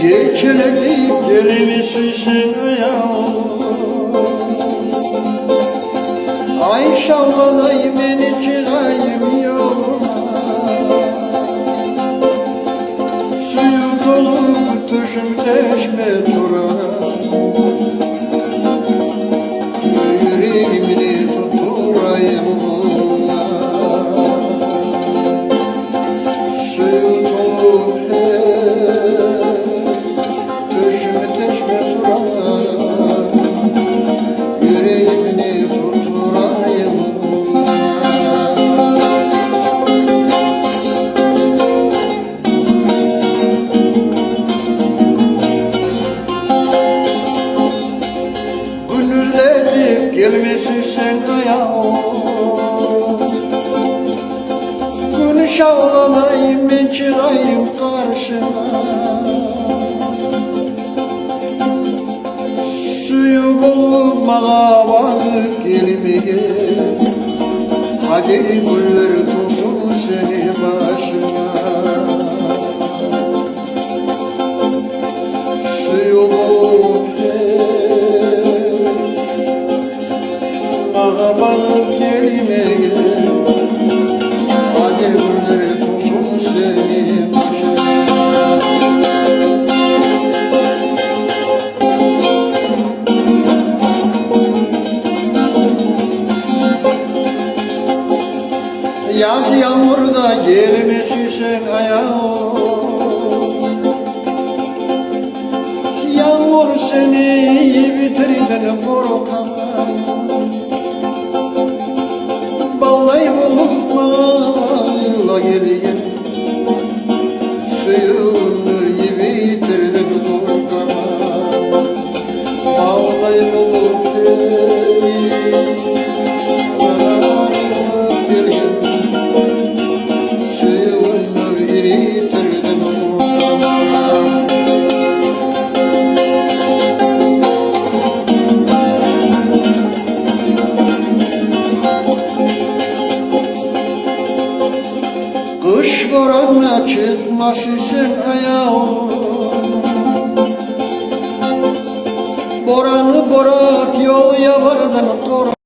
Geçeledi gelmişsin ayağım. Ay şavlalay beni çıkayım yoluma. Suyu dolu tuşum teşme durana. Yüreğimini tutturayım ona. Suyu dolu tuşum teşme durana. Yüreğimini tutturayım ona. Gönülledip gelmesin sen ayağım. Gün şavlanayım ben çıkayım karşına. Suyu bulmağa varıp gelmeye. Kader gülleri tutsun seni başına. Suyu bulup bana bakıp gelmeye. Kader gülleri tutsun seni başına. Yaz yağmurda gelmesin sen ayağım. Yağmur seni bitirden korkamam. Bağlayıp olukmayla gelin. Suyunu bitirden korkamam. Bağlayıp olukmayla kış boranına çıkmasın sen ayağım. Boranı borat yol yavardan koru.